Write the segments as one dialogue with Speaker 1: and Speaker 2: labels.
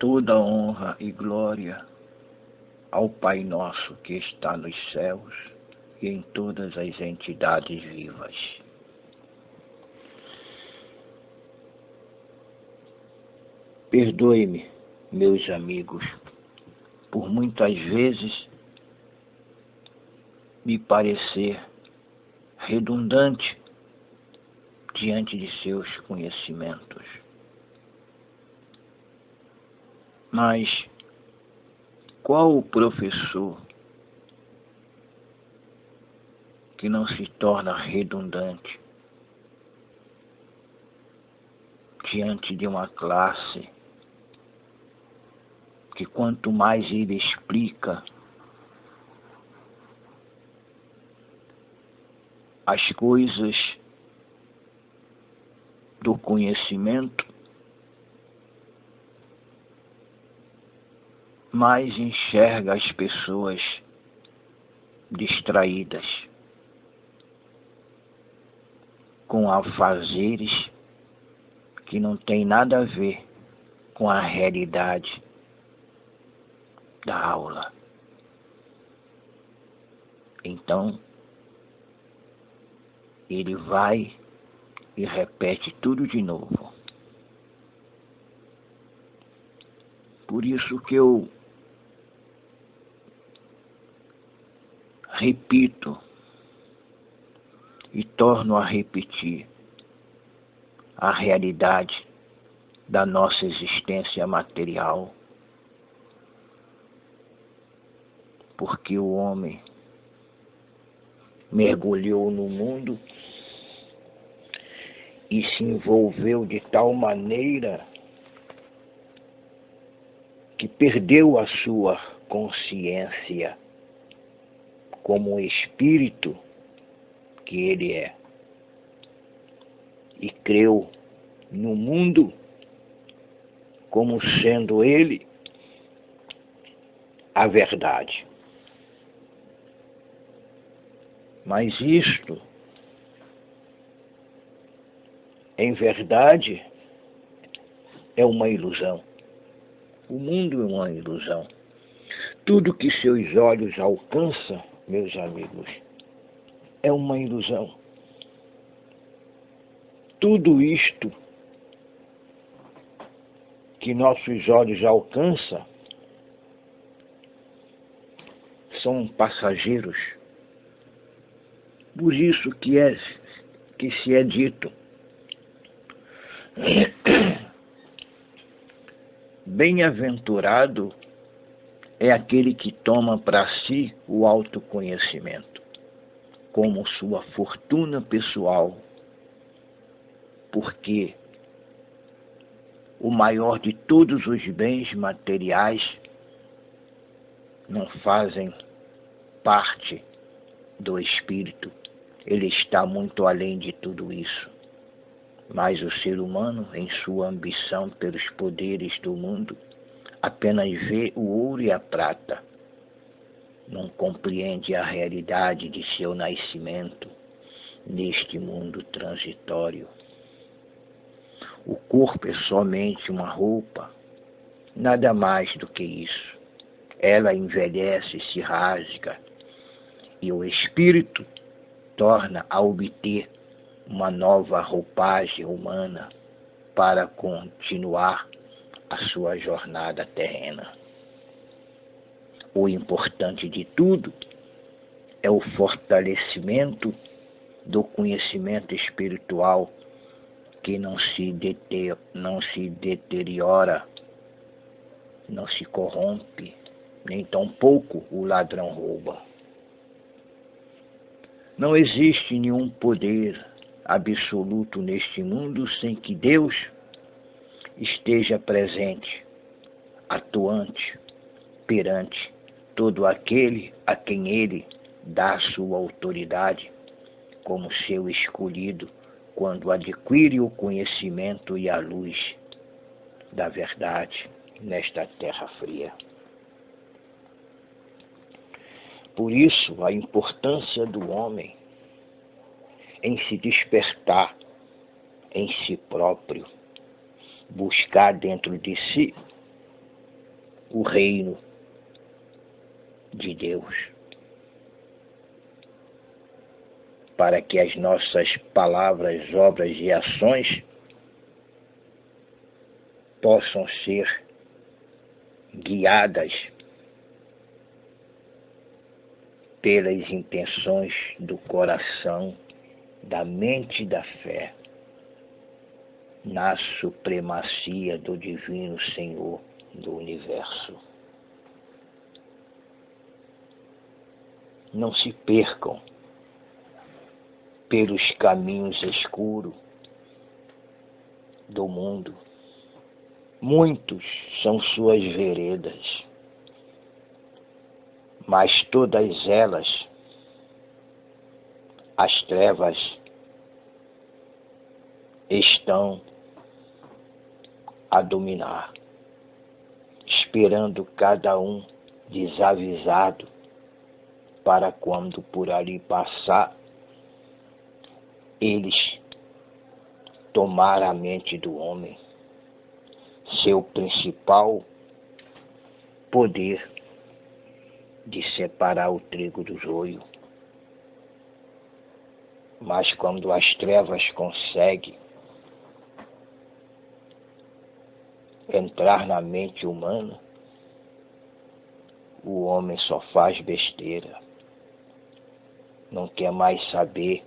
Speaker 1: toda honra e glória ao Pai nosso que está nos céus e em todas as entidades vivas. Perdoe-me, meus amigos, por muitas vezes me parecer redundante diante de seus conhecimentos. Mas qual o professor que não se torna redundante diante de uma classe que quanto mais ele explica as coisas do conhecimento, mais enxerga as pessoas distraídas com afazeres que não tem nada a ver com a realidade da aula. Então, ele vai e repete tudo de novo. Por isso que eu repito e torno a repetir a realidade da nossa existência material, porque o homem mergulhou no mundo e se envolveu de tal maneira que perdeu a sua consciência como o espírito que ele é e creu no mundo como sendo ele a verdade. Mas isto, em verdade, é uma ilusão. O mundo é uma ilusão. Tudo que seus olhos alcançam, meus amigos, é uma ilusão. Tudo isto que nossos olhos alcançam são passageiros. Por isso que se é dito: bem-aventurado é aquele que toma para si o autoconhecimento como sua fortuna pessoal, porque o maior de todos os bens materiais não fazem parte do espírito. Ele está muito além de tudo isso. Mas o ser humano, em sua ambição pelos poderes do mundo, apenas vê o ouro e a prata. Não compreende a realidade de seu nascimento neste mundo transitório. O corpo é somente uma roupa, nada mais do que isso. Ela envelhece, se rasga, e o espírito torna a obter uma nova roupagem humana para continuar a sua jornada terrena. O importante de tudo é o fortalecimento do conhecimento espiritual que não se deteriora, não se corrompe, nem tampouco o ladrão rouba. Não existe nenhum poder absoluto neste mundo sem que Deus esteja presente, atuante, perante todo aquele a quem Ele dá sua autoridade como seu escolhido quando adquire o conhecimento e a luz da verdade nesta terra fria. Por isso, a importância do homem em se despertar em si próprio, buscar dentro de si o reino de Deus, para que as nossas palavras, obras e ações possam ser guiadas pelas intenções do coração, da mente e da fé, na supremacia do Divino Senhor do Universo. Não se percam pelos caminhos escuros do mundo. Muitos são suas veredas, mas todas elas, as trevas, estão a dominar, esperando cada um desavisado para quando por ali passar, eles tomar a mente do homem, seu principal poder de separar o trigo do joio. Mas quando as trevas conseguem entrar na mente humana, o homem só faz besteira, não quer mais saber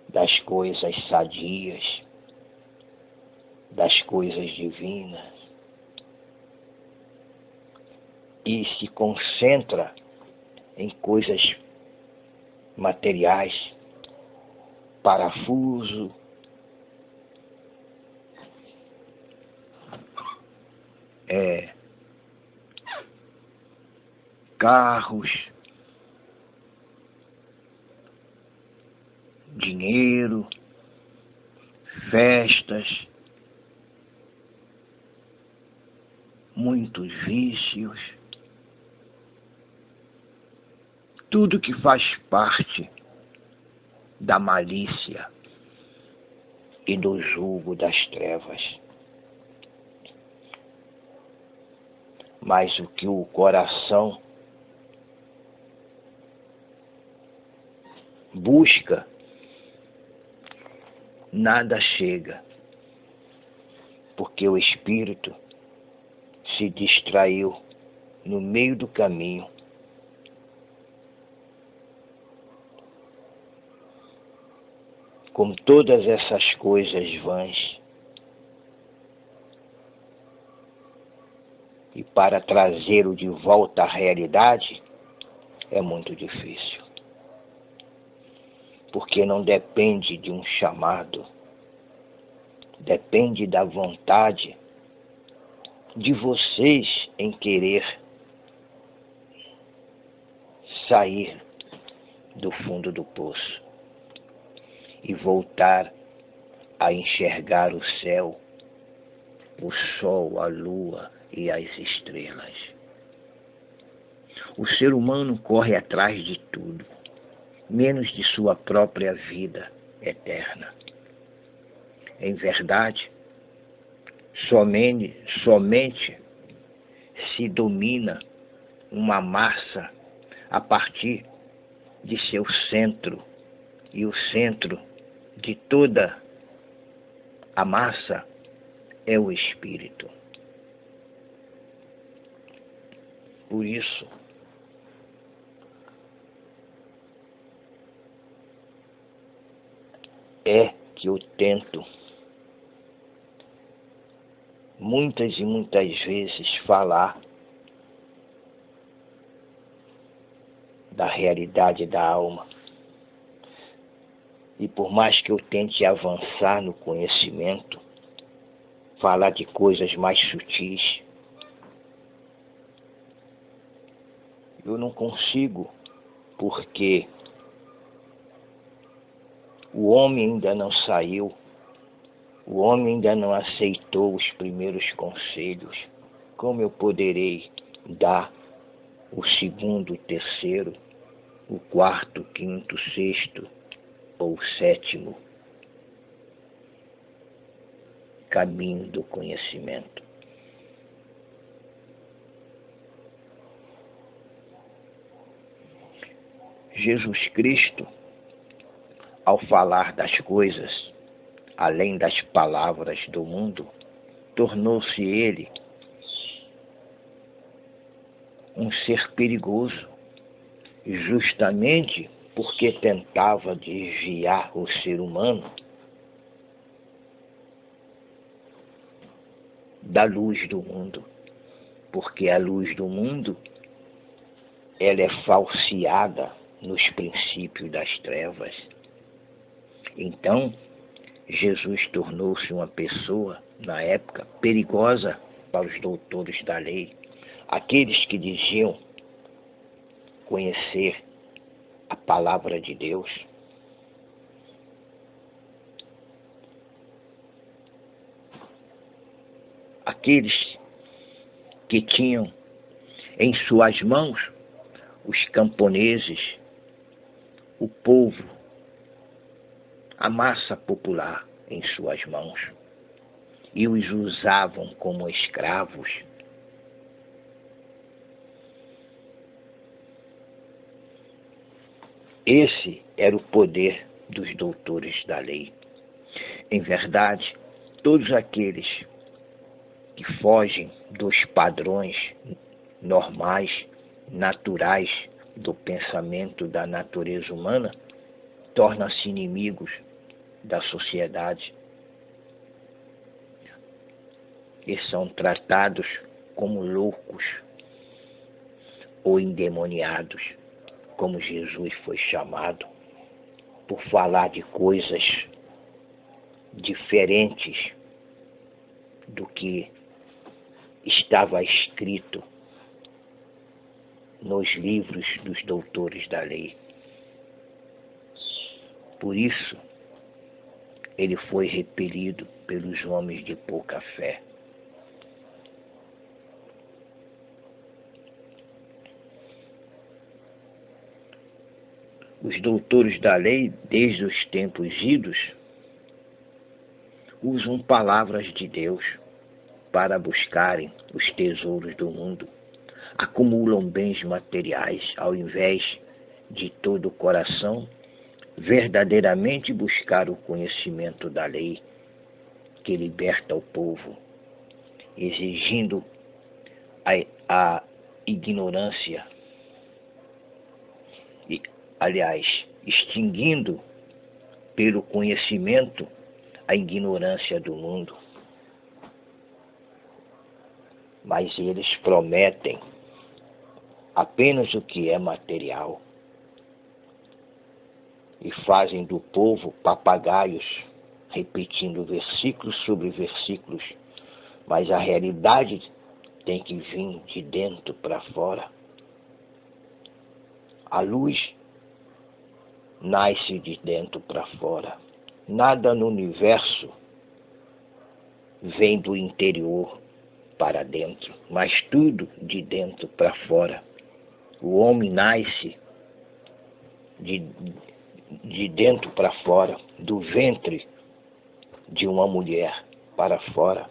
Speaker 1: das coisas sadias, das coisas divinas, e se concentra em coisas materiais, parafuso, carros, dinheiro, festas, muitos vícios, tudo que faz parte da malícia e do jugo das trevas. Mas o que o coração busca, nada chega, porque o espírito se distraiu no meio do caminho. Com todas essas coisas vãs, e para trazê-lo de volta à realidade é muito difícil, porque não depende de um chamado, depende da vontade de vocês em querer sair do fundo do poço e voltar a enxergar o céu, o sol, a lua e as estrelas. O ser humano corre atrás de tudo, menos de sua própria vida eterna. Em verdade, somente se domina uma massa a partir de seu centro, e o centro de toda a massa é o espírito. Por isso, é que eu tento muitas e muitas vezes falar da realidade da alma. E por mais que eu tente avançar no conhecimento, falar de coisas mais sutis, eu não consigo, porque o homem ainda não saiu, o homem ainda não aceitou os primeiros conselhos. Como eu poderei dar o segundo, o terceiro, o quarto, quinto, sexto ou sétimo? caminho do conhecimento. Jesus Cristo, ao falar das coisas, além das palavras do mundo, tornou-se ele um ser perigoso, justamente porque tentava desviar o ser humano da luz do mundo, porque a luz do mundo ela é falseada nos princípios das trevas. Então, Jesus tornou-se uma pessoa, na época, perigosa para os doutores da lei, aqueles que diziam conhecer a palavra de Deus. Aqueles que tinham em suas mãos os camponeses, o povo, a massa popular em suas mãos, e os usavam como escravos. Esse era o poder dos doutores da lei. Em verdade, todos aqueles que fogem dos padrões normais, naturais do pensamento da natureza humana, tornam-se inimigos da sociedade e são tratados como loucos ou endemoniados, como Jesus foi chamado, por falar de coisas diferentes do que estava escrito nos livros dos doutores da lei. Por isso, ele foi repelido pelos homens de pouca fé. Os doutores da lei, desde os tempos idos, usam palavras de Deus para buscarem os tesouros do mundo. Acumulam bens materiais ao invés de todo o coração verdadeiramente buscar o conhecimento da lei que liberta o povo, exigindo a ignorância e, aliás, extinguindo pelo conhecimento a ignorância do mundo. Mas eles prometem apenas o que é material e fazem do povo papagaios, repetindo versículos sobre versículos, mas a realidade tem que vir de dentro para fora. A luz nasce de dentro para fora. Nada no universo vem do interior para dentro, mas tudo de dentro para fora. O homem nasce de dentro para fora, do ventre de uma mulher para fora.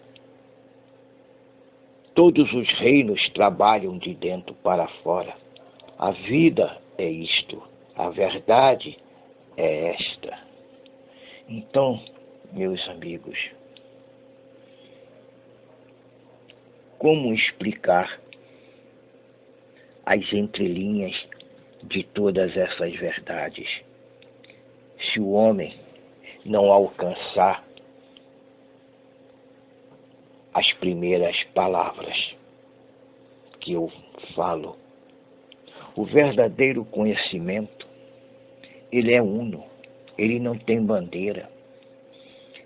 Speaker 1: Todos os reinos trabalham de dentro para fora. A vida é isto, a verdade é esta. Então, meus amigos, como explicar as entrelinhas de todas essas verdades, se o homem não alcançar as primeiras palavras que eu falo? O verdadeiro conhecimento, ele é uno, ele não tem bandeira.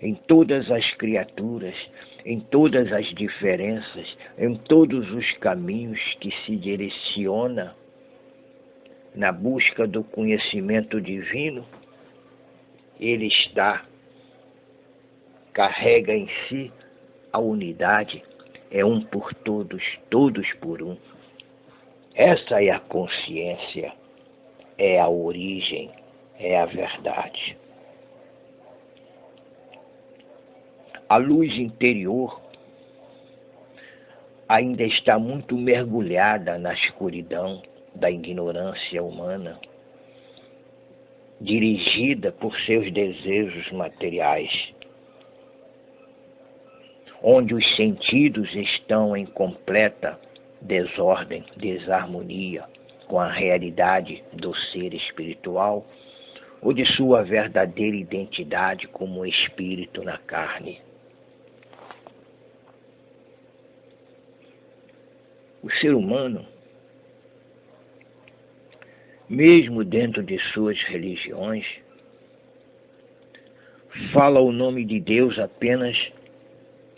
Speaker 1: Em todas as criaturas, em todas as diferenças, em todos os caminhos que se direciona na busca do conhecimento divino, ele carrega em si a unidade, é um por todos, todos por um. Essa é a consciência, é a origem, é a verdade. A luz interior ainda está muito mergulhada na escuridão da ignorância humana, dirigida por seus desejos materiais, onde os sentidos estão em completa desordem, desarmonia com a realidade do ser espiritual ou de sua verdadeira identidade como espírito na carne. O ser humano, mesmo dentro de suas religiões, fala o nome de Deus apenas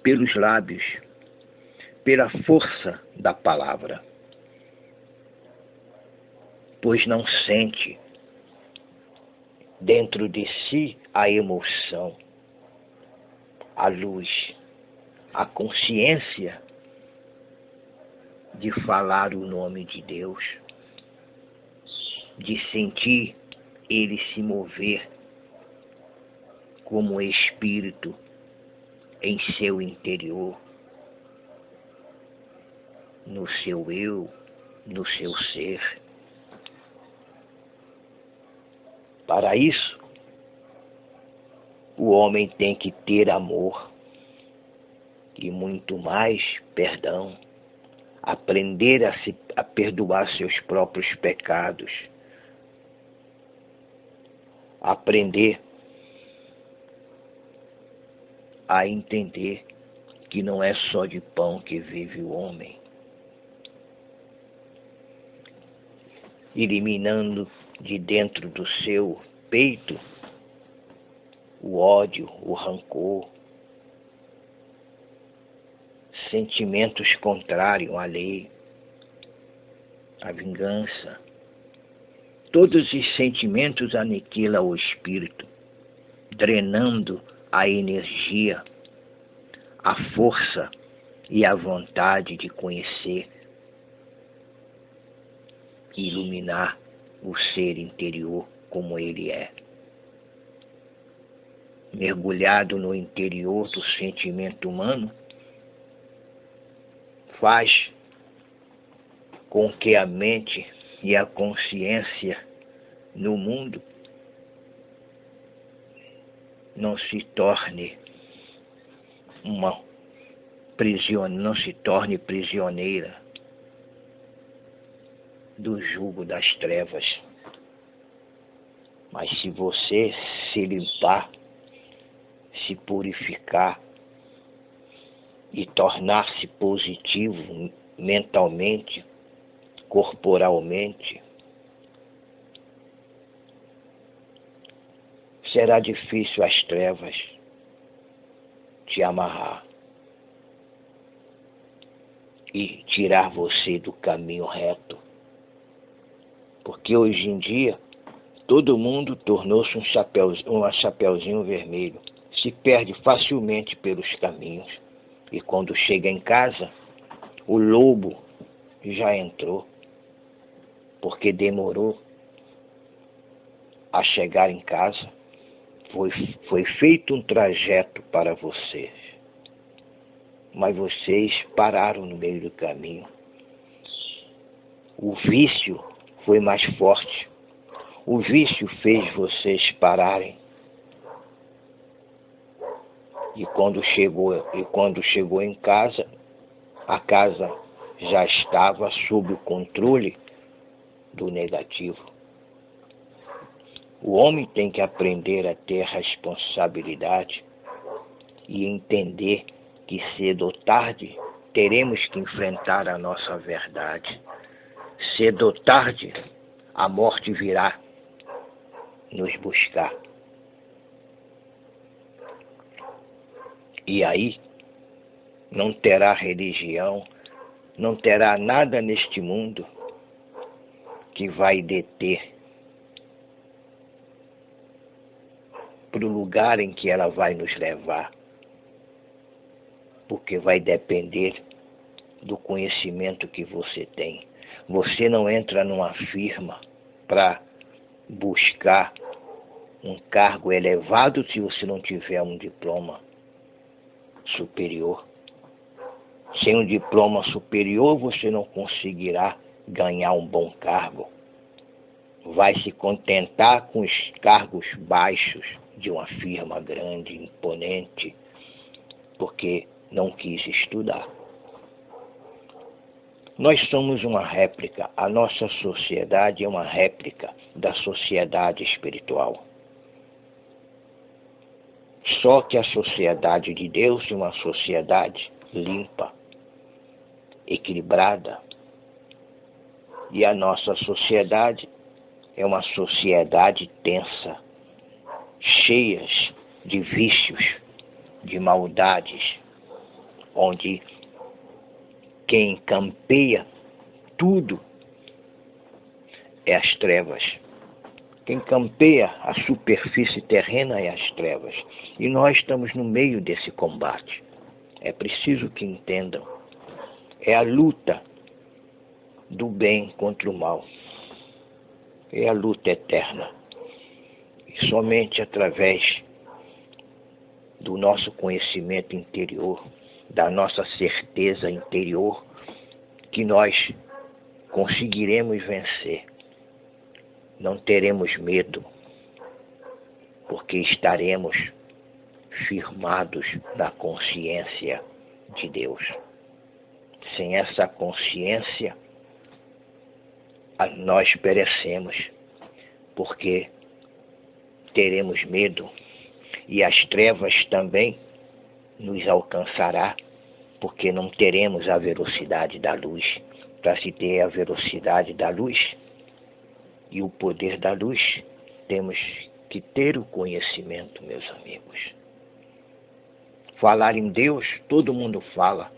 Speaker 1: pelos lábios, pela força da palavra, pois não sente dentro de si a emoção, a luz, a consciência de falar o nome de Deus, de sentir ele se mover como espírito em seu interior, no seu eu, no seu ser. Para isso, o homem tem que ter amor e muito mais perdão, aprender a perdoar seus próprios pecados, aprender a entender que não é só de pão que vive o homem, eliminando de dentro do seu peito o ódio, o rancor, sentimentos contrários à lei, à vingança. Todos os sentimentos aniquilam o espírito, drenando a energia, a força e a vontade de conhecer e iluminar o ser interior como ele é. Mergulhado no interior do sentimento humano, faz com que a mente e a consciência no mundo não se torne não se torne prisioneira do jugo das trevas. Mas se você se limpar, se purificar e tornar-se positivo mentalmente, corporalmente, será difícil as trevas te amarrar e tirar você do caminho reto. Porque hoje em dia, todo mundo tornou-se um chapeuzinho vermelho. Se perde facilmente pelos caminhos. E quando chega em casa, o lobo já entrou. Porque demorou a chegar em casa. Foi feito um trajeto para vocês. Mas vocês pararam no meio do caminho. O vício foi mais forte. O vício fez vocês pararem. E quando chegou em casa, a casa já estava sob o controle do negativo. O homem tem que aprender a ter responsabilidade e entender que cedo ou tarde teremos que enfrentar a nossa verdade. Cedo ou tarde a morte virá nos buscar. E aí não terá religião, não terá nada neste mundo que vai deter para o lugar em que ela vai nos levar. Porque vai depender do conhecimento que você tem. Você não entra numa firma para buscar um cargo elevado se você não tiver um diploma. superior. Sem um diploma superior, você não conseguirá ganhar um bom cargo. Vai se contentar com os cargos baixos de uma firma grande, imponente, porque não quis estudar. Nós somos uma réplica, a nossa sociedade é uma réplica da sociedade espiritual. Só que a sociedade de Deus é uma sociedade limpa, equilibrada. E a nossa sociedade é uma sociedade tensa, cheia de vícios, de maldades, onde quem campeia tudo é as trevas. Quem campeia a superfície terrena é as trevas. E nós estamos no meio desse combate. É preciso que entendam. É a luta do bem contra o mal. É a luta eterna. E somente através do nosso conhecimento interior, da nossa certeza interior, que nós conseguiremos vencer. Não teremos medo, porque estaremos firmados na consciência de Deus. Sem essa consciência, nós perecemos, porque teremos medo, e as trevas também nos alcançará, porque não teremos a velocidade da luz. Para se ter a velocidade da luz e o poder da luz, temos que ter o conhecimento, meus amigos. Falar em Deus, todo mundo fala.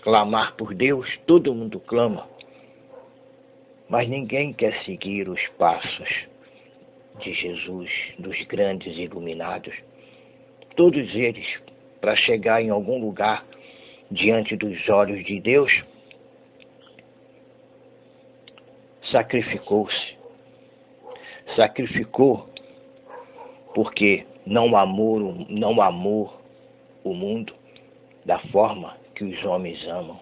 Speaker 1: Clamar por Deus, todo mundo clama. Mas ninguém quer seguir os passos de Jesus, dos grandes iluminados. Todos eles, para chegar em algum lugar diante dos olhos de Deus, sacrificou-se. Sacrificou porque não amou o mundo da forma que os homens amam.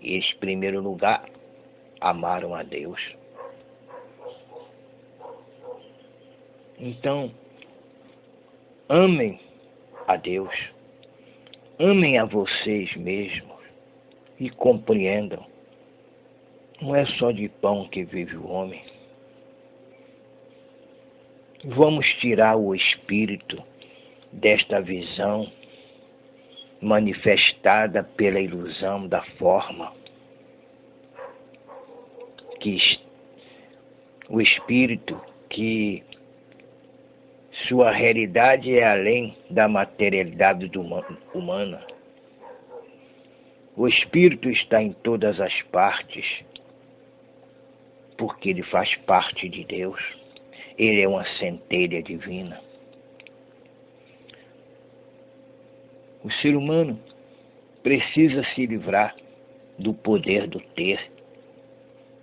Speaker 1: E eles, em primeiro lugar, amaram a Deus. Então, amem a Deus, amem a vocês mesmos e compreendam. Não é só de pão que vive o homem. Vamos tirar o espírito desta visão manifestada pela ilusão da forma, o espírito que sua realidade é além da materialidade humana. O espírito está em todas as partes, porque ele faz parte de Deus. Ele é uma centelha divina. O ser humano precisa se livrar do poder do ter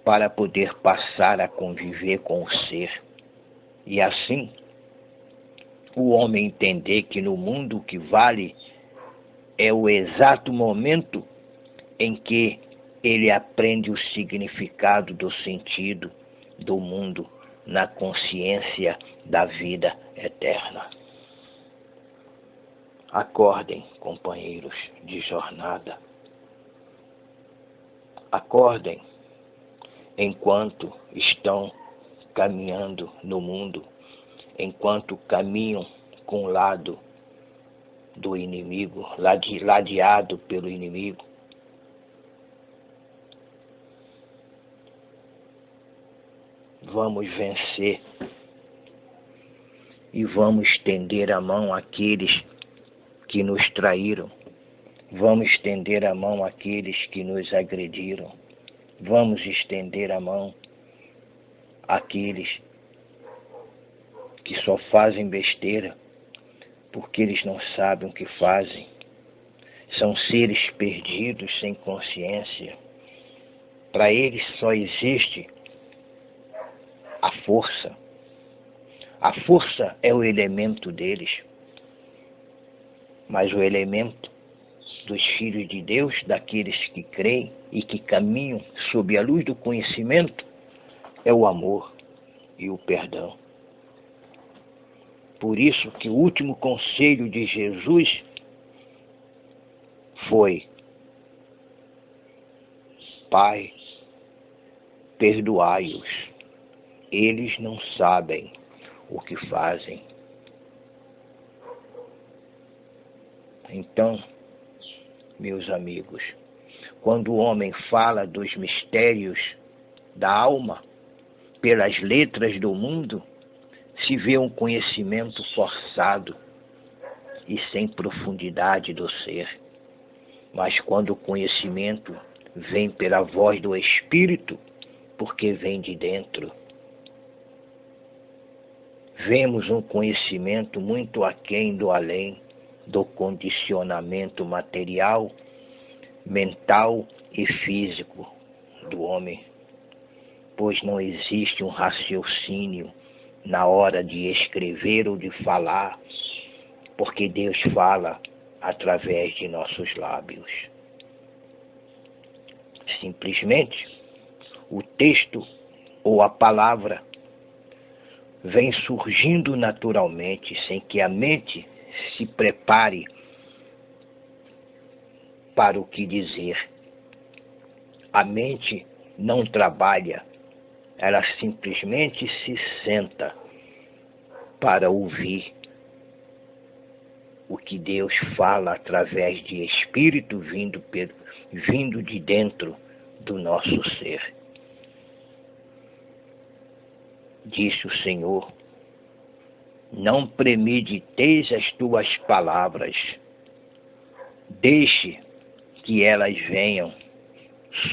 Speaker 1: para poder passar a conviver com o ser. E assim, o homem entender que no mundo o que vale é o exato momento em que ele aprende o significado do sentido do mundo na consciência da vida eterna. Acordem, companheiros de jornada. Acordem enquanto estão caminhando no mundo, enquanto caminham com o lado do inimigo, ladeado pelo inimigo. Vamos vencer e vamos estender a mão àqueles que nos traíram. Vamos estender a mão àqueles que nos agrediram. Vamos estender a mão àqueles que só fazem besteira porque eles não sabem o que fazem. São seres perdidos, sem consciência. Para eles só existe a força. A força é o elemento deles. Mas o elemento dos filhos de Deus, daqueles que creem e que caminham sob a luz do conhecimento, é o amor e o perdão. Por isso que o último conselho de Jesus foi: Pai, perdoai-os, eles não sabem o que fazem. Então, meus amigos, quando o homem fala dos mistérios da alma, pelas letras do mundo, se vê um conhecimento forçado e sem profundidade do ser. Mas quando o conhecimento vem pela voz do Espírito, porque vem de dentro, vemos um conhecimento muito aquém do além do condicionamento material, mental e físico do homem, pois não existe um raciocínio na hora de escrever ou de falar, porque Deus fala através de nossos lábios. Simplesmente, o texto ou a palavra vem surgindo naturalmente, sem que a mente se prepare para o que dizer. A mente não trabalha, ela simplesmente se senta para ouvir o que Deus fala através de Espírito vindo de dentro do nosso ser. Disse o Senhor: não premediteis as tuas palavras, deixe que elas venham,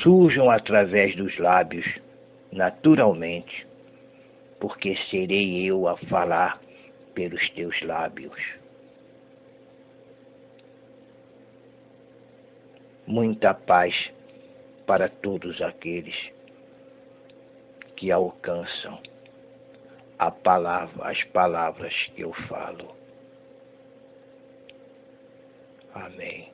Speaker 1: surjam através dos lábios, naturalmente, porque serei eu a falar pelos teus lábios. Muita paz para todos aqueles que alcançam as palavras que eu falo. Amém.